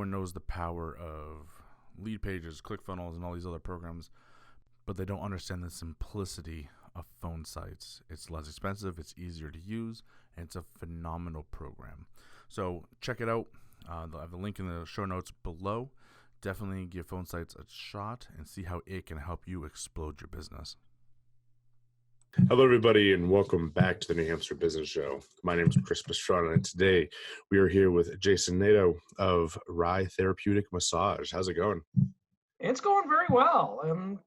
everyone knows the power of lead pages, ClickFunnels, and all these other programs, but they don't understand the simplicity of phone sites. It's less expensive, it's easier to use, and it's a phenomenal program. So check it out. I'll have the link in the show notes below. Definitely give phone sites a shot and see how it can help you explode your business. Hello, everybody, and welcome back to the New Hampshire Business Show. My name is Chris Pastrana, and today we are here with Jason Nadeau of Rye Therapeutic Massage. How's it going? It's going very well. I'm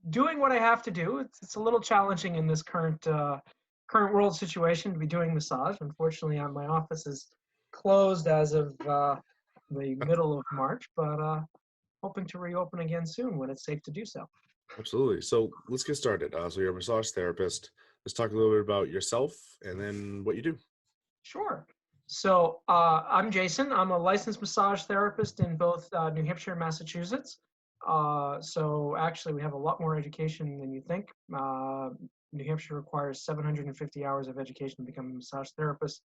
doing what I have to do. It's a little challenging in this current world situation to be doing massage. Unfortunately, my office is closed as of the middle of March, but hoping to reopen again soon when it's safe to do so. Absolutely. So let's get started. So you're a massage therapist. Let's talk a little bit about yourself and then what you do. Sure. So I'm Jason. I'm a licensed massage therapist in both New Hampshire and Massachusetts. So actually, we have a lot more education than you think. New Hampshire requires 750 hours of education to become a massage therapist.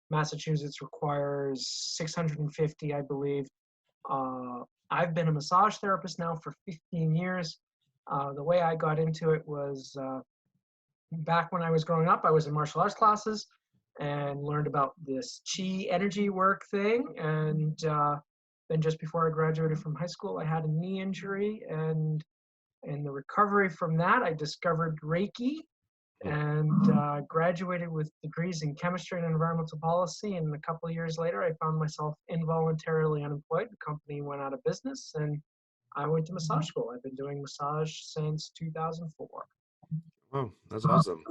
Massachusetts requires 650, I believe. I've been a massage therapist now for 15 years. The way I got into it was back when I was growing up, I was in martial arts classes and learned about this chi energy work thing. And then just before I graduated from high school, I had a knee injury. And in the recovery from that, I discovered Reiki and graduated with degrees in chemistry and environmental policy. And a couple of years later, I found myself involuntarily unemployed. The company went out of business and I went to massage school. I've been doing massage since 2004. Wow, that's awesome.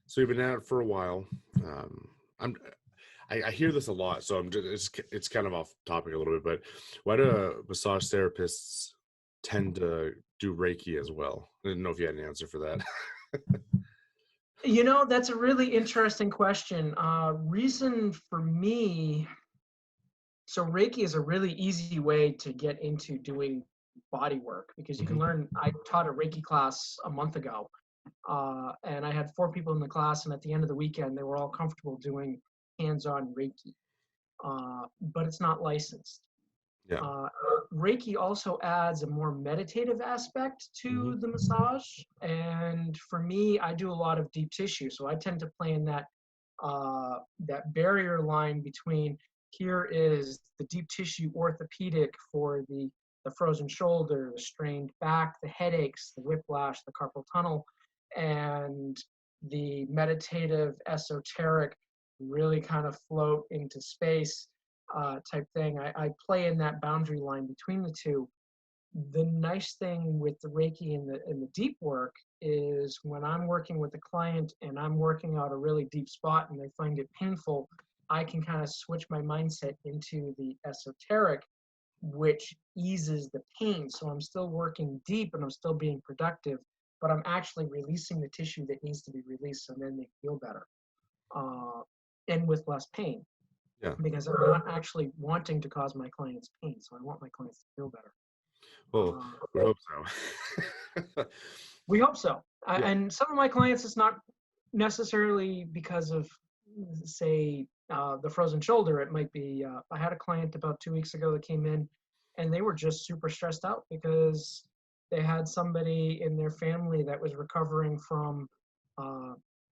So you've been at it for a while. I hear this a lot, so it's kind of off topic a little bit, but why do massage therapists tend to do Reiki as well? I didn't know if you had an answer for that. You know, that's a really interesting question. Reason for me, so Reiki is a really easy way to get into doing body work because you can learn. I taught a Reiki class a month ago, and I had 4 people in the class, and at the end of the weekend, they were all comfortable doing hands-on Reiki, but it's not licensed. Yeah. Reiki also adds a more meditative aspect to the massage, and for me, I do a lot of deep tissue, so I tend to play in that barrier line between here is the deep tissue orthopedic for the frozen shoulder, the strained back, the headaches, the whiplash, the carpal tunnel, and the meditative, esoteric, really kind of float into space type thing. I play in that boundary line between the two. The nice thing with the Reiki and the deep work is when I'm working with a client and I'm working out a really deep spot and they find it painful, I can kind of switch my mindset into the esoteric, which eases the pain. So I'm still working deep and I'm still being productive, but I'm actually releasing the tissue that needs to be released, and then they feel better and with less pain. Yeah. Because I'm not actually wanting to cause my clients pain, so I want my clients to feel better. Well, we hope so. We hope so. Yeah. And some of my clients, it's not necessarily because of, say, the frozen shoulder. It might be, I had a client about 2 weeks ago that came in and they were just super stressed out because they had somebody in their family that was recovering from,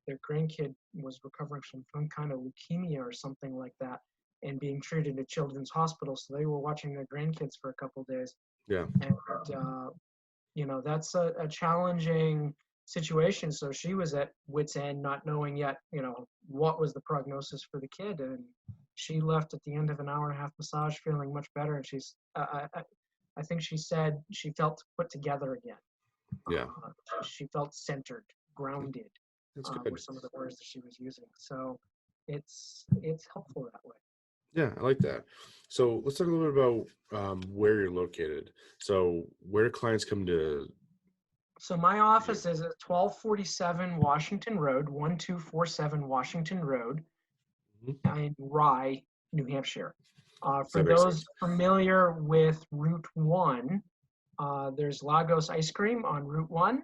their grandkid was recovering from some kind of leukemia or something like that and being treated at children's hospital. So they were watching their grandkids for a couple of days. Yeah. And, you know, that's a challenging situation. So she was at wit's end, not knowing yet, you know, what was the prognosis for the kid. And she left at the end of an hour and a half massage feeling much better. And she's, I think she said she felt put together again. Yeah. She felt centered, grounded. That's good. Were some of the words that she was using. So it's helpful that way. Yeah, I like that. So let's talk a little bit about where you're located. So where do clients come to? So my office is at 1247 Washington Road, 1247 Washington Road in Rye, New Hampshire. For those familiar with Route 1, there's Lagos Ice Cream on Route 1.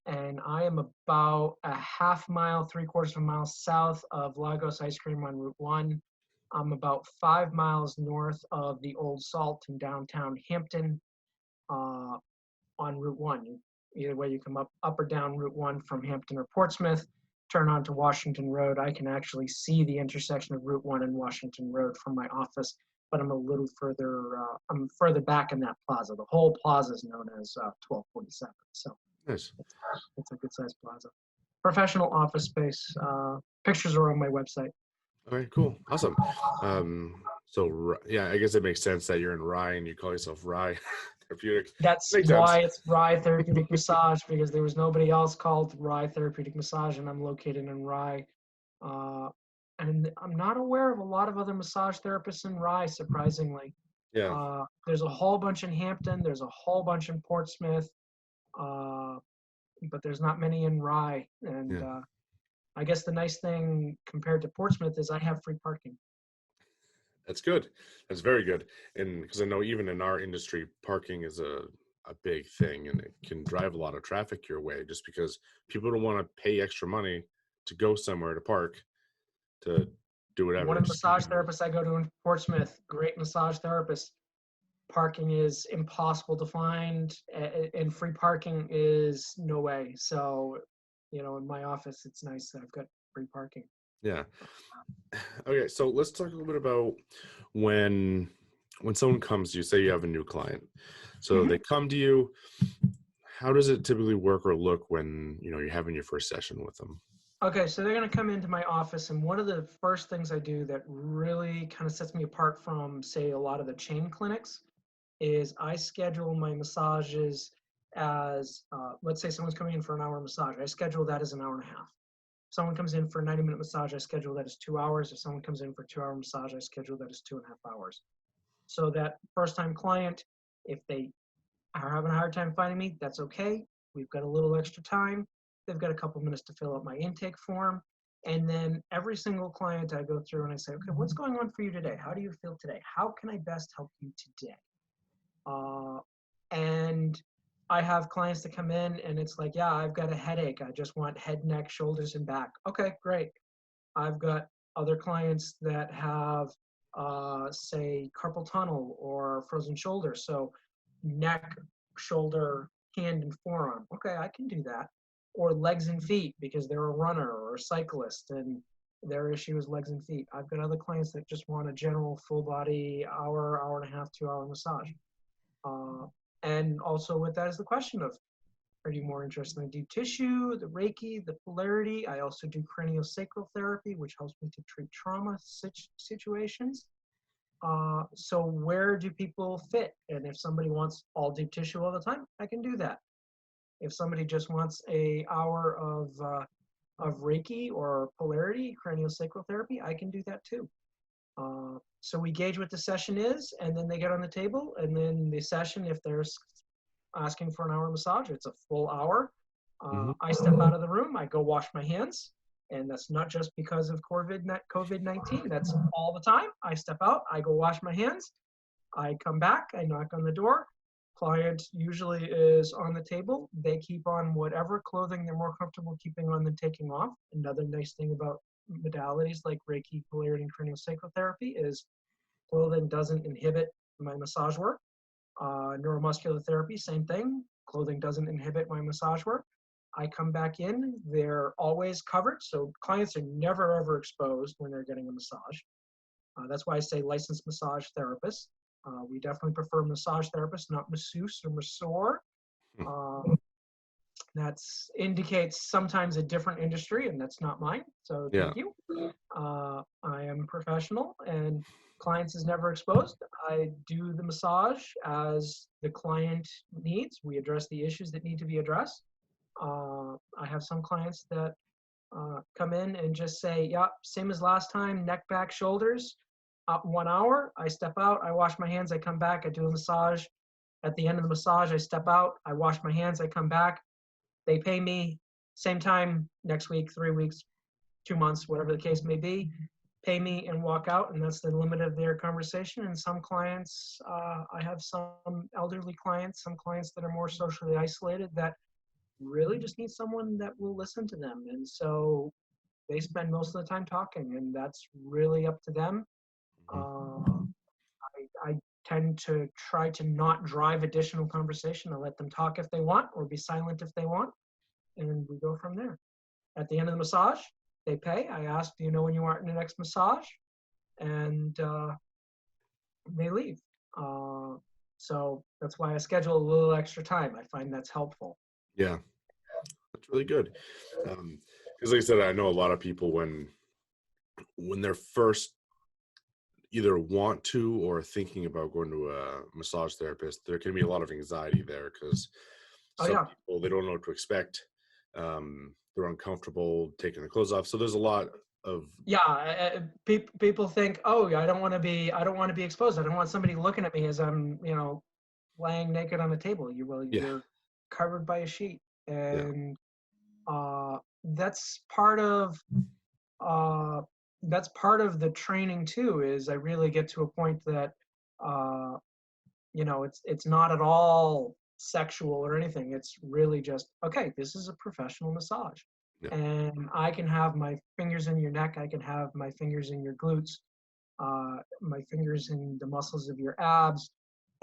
And I am about a half mile, 3/4 of a mile south of Lagos Ice Cream on Route 1. I'm about 5 miles north of the Old Salt in downtown Hampton, on Route 1. Either way, you come up or down Route 1 from Hampton or Portsmouth, turn onto Washington Road. I can actually see the intersection of Route 1 and Washington Road from my office, but I'm a little further, I'm further back in that plaza. The whole plaza is known as 1247. So Nice. it's a good sized plaza. Professional office space. Pictures are on my website. All right, cool. Awesome. Yeah, I guess it makes sense that you're in Rye and you call yourself Rye Therapeutic. That's Makes sense. why it's Rye Therapeutic Massage, because there was nobody else called Rye Therapeutic Massage, and I'm located in Rye. And I'm not aware of a lot of other massage therapists in Rye, surprisingly. Yeah. There's a whole bunch in Hampton, there's a whole bunch in Portsmouth, but there's not many in Rye. And Yeah. I guess the nice thing compared to Portsmouth is I have free parking. That's good. That's very good. And because I know even in our industry, parking is a big thing and it can drive a lot of traffic your way just because people don't want to pay extra money to go somewhere to park to do whatever. One of the massage therapists I go to in Portsmouth, great massage therapist. Parking is impossible to find, and free parking is no way. So, in my office, it's nice that I've got free parking. Yeah. Okay, so let's talk a little bit about when someone comes to you, say you have a new client. So they come to you, how does it typically work or look when, you're having your first session with them? Okay, so they're going to come into my office, and one of the first things I do that really kind of sets me apart from, say, a lot of the chain clinics is I schedule my massages as, let's say someone's coming in for an hour massage. I schedule that as an hour and a half. If someone comes in for a 90-minute massage, I schedule that as 2 hours. If someone comes in for a 2-hour massage, I schedule that as 2.5 hours. So that first-time client, if they are having a hard time finding me, that's okay. We've got a little extra time. They've got a couple minutes to fill out my intake form. And then every single client I go through and I say, okay, what's going on for you today? How do you feel today? How can I best help you today? And I have clients that come in and it's like, yeah, I've got a headache. I just want head, neck, shoulders, and back. Okay, great. I've got other clients that have, say, carpal tunnel or frozen shoulder. So neck, shoulder, hand, and forearm. Okay, I can do that. Or legs and feet because they're a runner or a cyclist and their issue is legs and feet. I've got other clients that just want a general full body hour, hour and a half, 2-hour massage. And also with that is the question of, are you more interested in the deep tissue, the Reiki, the polarity? I also do craniosacral therapy, which helps me to treat trauma situations. So where do people fit? And if somebody wants all deep tissue all the time, I can do that. If somebody just wants an hour of Reiki or polarity, craniosacral therapy, I can do that too. So we gauge what the session is, and then they get on the table, and then the session, if they're asking for an hour massage, it's a full hour. I step out of the room, I go wash my hands, and that's not just because of COVID-19, that's all the time. I step out, I go wash my hands, I come back, I knock on the door. Client usually is on the table. They keep on whatever clothing they're more comfortable keeping on than taking off. Another nice thing about modalities like Reiki, polarity, and craniosacral therapy is clothing doesn't inhibit my massage work. Neuromuscular therapy, same thing. Clothing doesn't inhibit my massage work. I come back in, they're always covered. So clients are never, ever exposed when they're getting a massage. That's why I say licensed massage therapist. We definitely prefer massage therapists, not masseuse or masseur. That indicates sometimes a different industry, and that's not mine. So thank you. I am professional, and clients is never exposed. I do the massage as the client needs. We address the issues that need to be addressed. I have some clients that come in and just say, yeah, same as last time, neck, back, shoulders. 1 hour, I step out, I wash my hands, I come back, I do a massage. At the end of the massage, I step out, I wash my hands, I come back. They pay me same time next week, 3 weeks, 2 months, whatever the case may be, pay me and walk out, and that's the limit of their conversation. And some clients, I have some elderly clients, some clients that are more socially isolated that really just need someone that will listen to them. And so they spend most of the time talking, and that's really up to them. I tend to try to not drive additional conversation. I let them talk if they want or be silent if they want, and we go from there. At the end of the massage, they pay. I ask, do you know when you want your next massage? And they leave. So that's why I schedule a little extra time. I find that's helpful. Yeah, that's really good. Because like I said, I know a lot of people when they're first either want to or thinking about going to a massage therapist, there can be a lot of anxiety there because some people, they don't know what to expect. They're uncomfortable taking their clothes off. So there's a lot of people think, oh, I don't want to be exposed. I don't want somebody looking at me as I'm laying naked on the table. You're covered by a sheet, and that's part of the training too. Is I really get to a point that it's not at all sexual or anything. It's really just, okay, this is a professional massage. Yeah. And I can have my fingers in your neck. I can have my fingers in your glutes, my fingers in the muscles of your abs.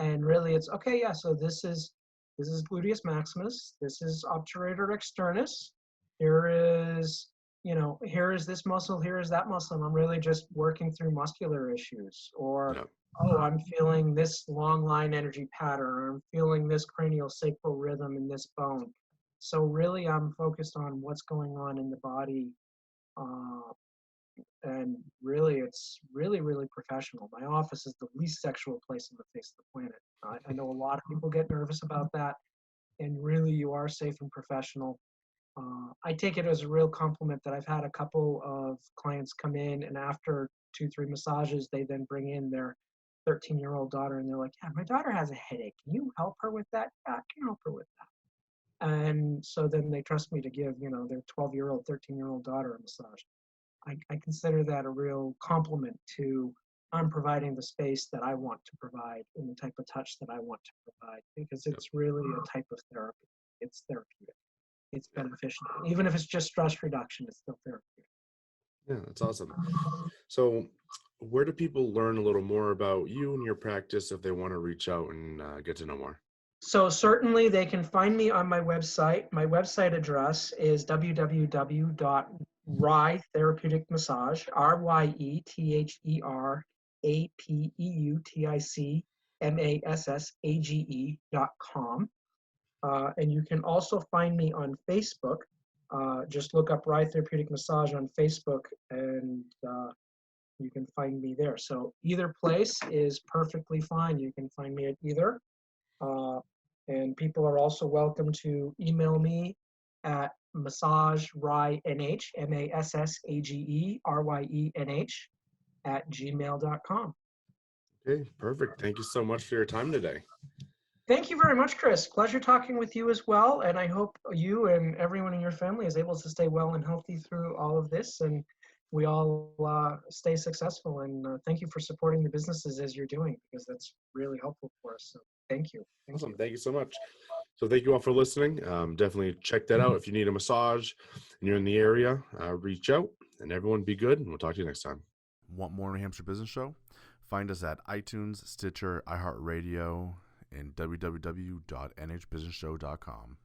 And really it's, okay, yeah, so this is gluteus maximus. This is obturator externus. Here is this muscle, here is that muscle. And I'm really just working through muscular issues. Or, oh, I'm feeling this long line energy pattern, or I'm feeling this cranial sacral rhythm in this bone. So really I'm focused on what's going on in the body. And really it's really, really professional. My office is the least sexual place on the face of the planet. I know a lot of people get nervous about that, and really you are safe and professional. I take it as a real compliment that I've had a couple of clients come in, and after 2-3 massages, they then bring in their 13-year-old daughter, and they're like, yeah, my daughter has a headache. Can you help her with that? Yeah, I can help her with that. And so then they trust me to give, their 12-year-old, 13-year-old daughter a massage. I consider that a real compliment to, I'm providing the space that I want to provide and the type of touch that I want to provide, because it's really a type of therapy. It's therapeutic. It's beneficial. Even if it's just stress reduction, it's still therapeutic. Yeah, that's awesome. So where do people learn a little more about you and your practice if they want to reach out and get to know more? So certainly they can find me on my website. My website address is www.Rye Therapeutic Massage, RYETHERAPEUTIC MASSAGE.com. And you can also find me on Facebook. Just look up Rye Therapeutic Massage on Facebook, and you can find me there. So either place is perfectly fine. You can find me at either. And people are also welcome to email me at massageryenh, MASSAGERYENH @gmail.com. Okay, perfect. Thank you so much for your time today. Thank you very much, Chris. Pleasure talking with you as well. And I hope you and everyone in your family is able to stay well and healthy through all of this, and we all stay successful. And thank you for supporting the businesses as you're doing, because that's really helpful for us. So thank you. Awesome. Thank you so much. So thank you all for listening. Definitely check that out. If you need a massage and you're in the area, reach out, and everyone be good. And we'll talk to you next time. Want more New Hampshire Business Show? Find us at iTunes, Stitcher, iHeartRadio, and www.nhbusinessshow.com.